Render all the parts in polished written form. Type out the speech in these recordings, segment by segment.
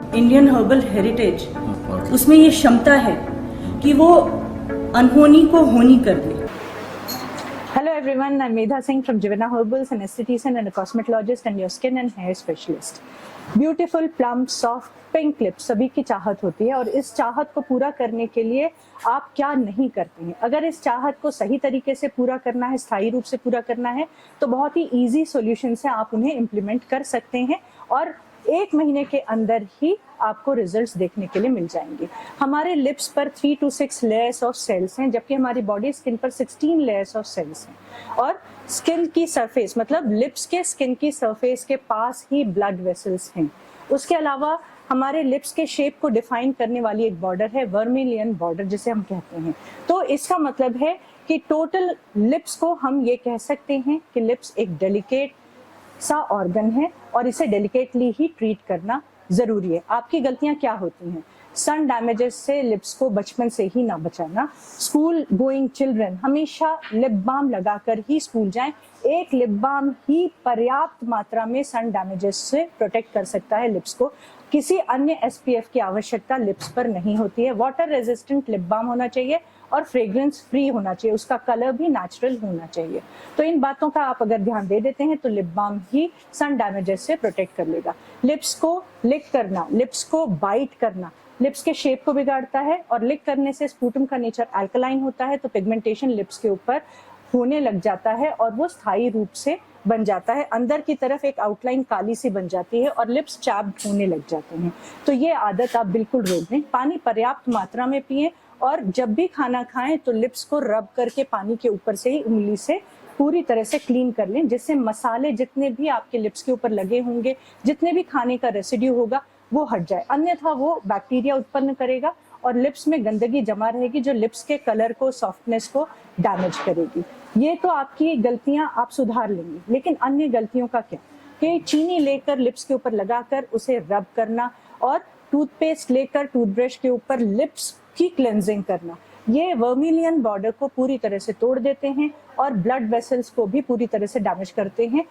Indian herbal heritage, उसमें ये क्षमता है कि वो अनहोनी को होनी कर दे। Hello everyone, I'm Medha Singh from Jivana Herbals, an esthetician and a cosmetologist and your skin and hair specialist. Beautiful plum soft pink lips सभी की चाहत होती है, और इस चाहत को पूरा करने के लिए आप क्या नहीं करते हैं। अगर इस चाहत को सही तरीके से पूरा करना है, स्थायी रूप से पूरा करना है, तो बहुत ही इजी सॉल्यूशन से आप उन्हें इम्प्लीमेंट कर सकते हैं और 1 महीने के अंदर ही आपको रिजल्ट्स देखने के लिए मिल जाएंगे। हमारे लिप्स पर 3 to 6 लेयर्स ऑफ सेल्स हैं, जबकि हमारी बॉडी स्किन पर 16 लेयर्स ऑफ सेल्स हैं। और स्किन की सरफेस मतलब लिप्स के स्किन की सरफेस के पास ही ब्लड वेसल्स हैं। उसके अलावा हमारे लिप्स के शेप को डिफाइन करने वाली एक बॉर्डर है, वर्मिलियन बॉर्डर जिसे हम कहते हैं। तो इसका मतलब है कि टोटल लिप्स को हम ये कह सकते हैं कि लिप्स एक डेलिकेट सा ऑर्गन है और इसे डेलिकेटली ही ट्रीट करना जरूरी है। आपकी गलतियां क्या होती हैं? सन डैमेजेस से लिप्स को बचपन से ही ना बचाना। स्कूल गोइंग चिल्ड्रन हमेशा लिप बाम लगाकर ही स्कूल जाएं। एक लिप बाम ही पर्याप्त मात्रा में सन डैमेजेस से प्रोटेक्ट कर सकता है लिप्स को। किसी अन्य एसपीएफ की आवश्यकता लिप्स पर नहीं होती है। वाटर रेजिस्टेंट लिप बाम होना चाहिए और फ्रेग्रेंस फ्री होना चाहिए, उसका कलर भी नेचुरल होना चाहिए। तो इन बातों का आप अगर ध्यान दे देते हैं तो लिप बाम ही सन डैमेजेस से प्रोटेक्ट कर लेगा। लिप्स को लिक करना, लिप्स को बाइट करना लिप्स के शेप को बिगाड़ता है, और लिक करने से स्पूटम का नेचर अल्कलाइन होता है, तो पिगमेंटेशन लिप्स के ऊपर होने लग जाता है और वो स्थायी रूप से बन जाता है। अंदर की तरफ एक आउटलाइन काली सी बन जाती है और लिप्स चैप्ड होने लग जाते हैं। तो ये आदत आप बिल्कुल रोक दें। पानी पर्याप्त मात्रा में पिएं, और जब भी खाना खाएं तो लिप्स को रब करके पानी के ऊपर से ही उंगली से पूरी तरह से क्लीन कर लें, जिससे मसाले जितने भी आपके लिप्स के ऊपर लगे होंगे, जितने भी खाने का रेसिड्यू होगा वो हट जाए। अन्यथा वो बैक्टीरिया उत्पन्न करेगा और लिप्स में गंदगी जमा रहेगी जो लिप्स के कलर को, सॉफ्टनेस को डैमेज करेगी। ये तो आपकी गलतियां आप सुधार लेंगे, लेकिन अन्य गलतियों का क्या? कि चीनी लेकर लिप्स के ऊपर लगाकर उसे रब करना, और टूथपेस्ट लेकर टूथब्रश के ऊपर लिप्स की क्लेंजिंग करना, ये वर्मिलियन बॉर्डर को पूरी तरह से तोड़ देते हैं और ब्लड वेसल्स को भी पूरी तरह से डैमेज करते हैं।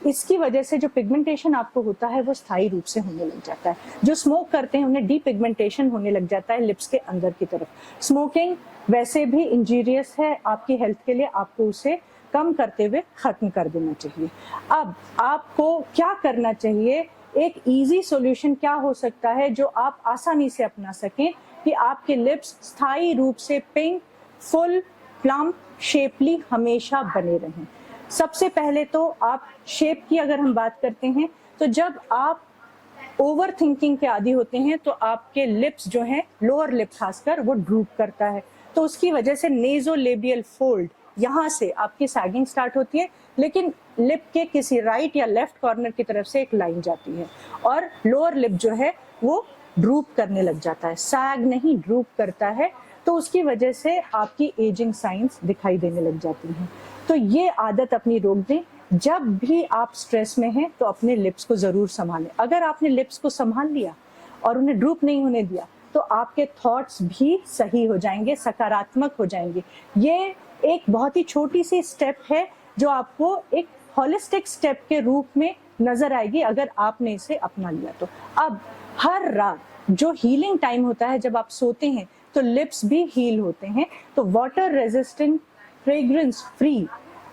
इसकी वजह से जो पिगमेंटेशन आपको होता है वो स्थायी रूप से होने लग जाता है। जो स्मोक करते हैं उन्हें डीपिगमेंटेशन होने लग जाता है लिप्स के अंदर की तरफ। स्मोकिंग वैसे भी इंजीरियस है आपकी हेल्थ के लिए, आपको उसे कम करते हुए खत्म कर देना चाहिए। अब आपको क्या करना चाहिए? एक इजी सॉल्यूशन क्या हो सकता है जो आप आसानी से अपना सकें कि आपके लिप्स स्थायी रूप से पिंक, फुल, प्लम, शेपली हमेशा बने रहें। सबसे पहले तो आप शेप की अगर हम बात करते हैं, तो जब आप ओवर थिंकिंग के आदी होते हैं तो आपके लिप्स जो हैं, लोअर लिप खासकर, वो ड्रूप करता है। तो उसकी वजह से नेजोलेबियल फोल्ड, यहाँ से आपकी सैगिंग स्टार्ट होती है, लेकिन लिप के किसी राइट या लेफ्ट कॉर्नर की तरफ से एक लाइन जाती है और लोअर लिप जो है वो ड्रूप करने लग जाता है। सैग नहीं, ड्रूप करता है। तो उसकी वजह से आपकी एजिंग साइंस दिखाई देने लग जाती हैं। तो ये आदत अपनी रोक दें। जब भी आप स्ट्रेस में हैं तो अपने लिप्स को जरूर संभालें। अगर आपने लिप्स को संभाल लिया और उन्हें ड्रूप नहीं होने दिया तो आपके थॉट्स भी सही हो जाएंगे, सकारात्मक हो जाएंगे। ये एक बहुत ही छोटी सी स्टेप है जो आपको एक होलिस्टिक स्टेप के रूप में नजर आएगी अगर आपने इसे अपना लिया तो। अब हर रात जो हीलिंग टाइम होता है, जब आप सोते हैं तो लिप्स भी हील होते हैं। तो वाटर रेजिस्टेंट, फ्रेग्रेंस फ्री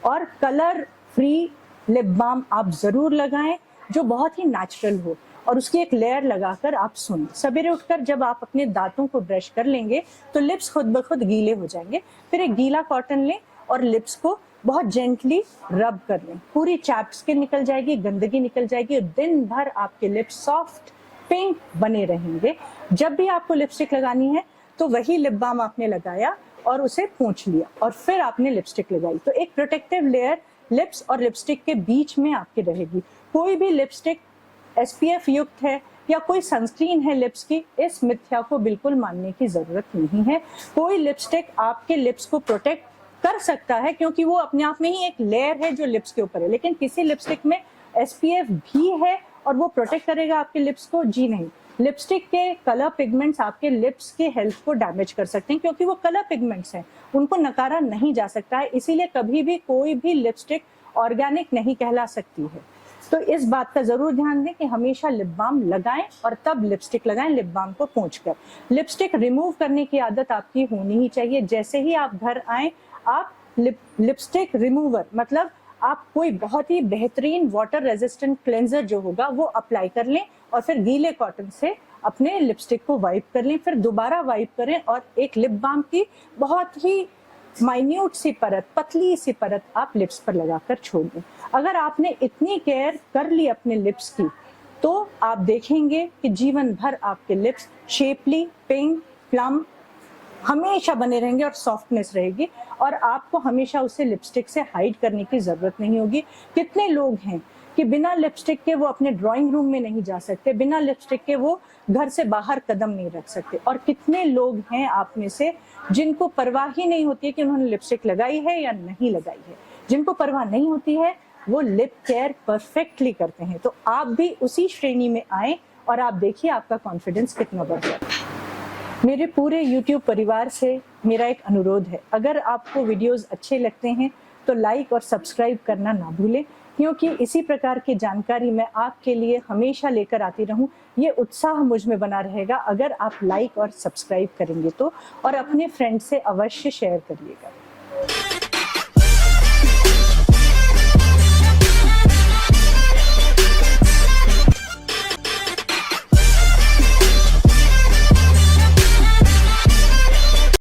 और कलर फ्री लिप बाम आप जरूर लगाएं जो बहुत ही नेचुरल हो, और उसकी एक लेयर लगाकर आप सोएं। सवेरे उठकर जब आप अपने दांतों को ब्रश कर लेंगे तो लिप्स खुद ब खुद गीले हो जाएंगे। फिर एक गीला कॉटन लें और लिप्स को बहुत जेंटली रब कर लें। पूरी चैप्ड स्किन निकल जाएगी, गंदगी निकल जाएगी और दिन भर आपके लिप्स सॉफ्ट पिंक बने रहेंगे। जब भी आपको लिपस्टिक लगानी है तो वही लिप बाम आपने लगाया और उसे पोंछ लिया और फिर आपने लिपस्टिक लगाई, तो एक प्रोटेक्टिव लेयर लिप्स और लिपस्टिक के बीच में आपकी रहेगी। कोई भी लिपस्टिक एसपीएफ युक्त है या कोई सनस्क्रीन है लिप्स की, इस मिथ्या को बिल्कुल मानने की जरूरत नहीं है। कोई लिपस्टिक आपके लिप्स को प्रोटेक्ट कर सकता है क्योंकि वो अपने आप में ही एक लेयर है जो लिप्स के ऊपर है, लेकिन किसी लिपस्टिक में एसपीएफ भी है और वो प्रोटेक्ट करेगा आपके लिप्स को? जी नहीं। लिपस्टिक के कलर पिगमेंट्स आपके लिप्स के हेल्थ को डैमेज कर सकते हैं क्योंकि वो कलर पिगमेंट्स हैं, उनको नकारा नहीं जा सकता है। इसीलिए कभी भी कोई भी लिपस्टिक ऑर्गेनिक नहीं कहला सकती है। तो इस बात का जरूर ध्यान दें कि हमेशा लिप बाम लगाएं और तब लिपस्टिक लगाएं, लिप बाम को पोंछकर। लिपस्टिक रिमूव करने की आदत आपकी होनी ही चाहिए। जैसे ही आप घर आए, आप लिपस्टिक रिमूवर मतलब आप कोई बहुत ही बेहतरीन वाटर रेजिस्टेंट क्लेंजर जो होगा वो अप्लाई कर लें और फिर गीले कॉटन से अपने लिपस्टिक को वाइप कर लें, फिर दोबारा वाइप करें और एक लिप बाम की बहुत ही माइन्यूट सी परत, पतली सी परत आप लिप्स पर लगाकर छोड़ दें। अगर आपने इतनी केयर कर ली अपने लिप्स की, तो आप देखेंगे कि जीवन भर आपके लिप्स शेपली, पिंक, प्लम हमेशा बने रहेंगे और सॉफ्टनेस रहेगी और आपको हमेशा उसे लिपस्टिक से हाइड करने की जरूरत नहीं होगी। कितने लोग हैं कि बिना लिपस्टिक के वो अपने ड्राइंग रूम में नहीं जा सकते, बिना लिपस्टिक के वो घर से बाहर कदम नहीं रख सकते, और कितने लोग हैं आप में से जिनको परवाह ही नहीं होती है कि उन्होंने लिपस्टिक लगाई है या नहीं लगाई है। जिनको परवाह नहीं होती है वो लिप केयर परफेक्टली करते हैं। तो आप भी उसी श्रेणी में आए और आप देखिए आपका कॉन्फिडेंस कितना बढ़ जाता है। मेरे पूरे YouTube परिवार से मेरा एक अनुरोध है, अगर आपको वीडियोस अच्छे लगते हैं तो लाइक और सब्सक्राइब करना ना भूलें, क्योंकि इसी प्रकार की जानकारी मैं आपके लिए हमेशा लेकर आती रहूं। ये उत्साह मुझ में बना रहेगा अगर आप लाइक और सब्सक्राइब करेंगे तो, और अपने फ्रेंड से अवश्य शेयर करिएगा।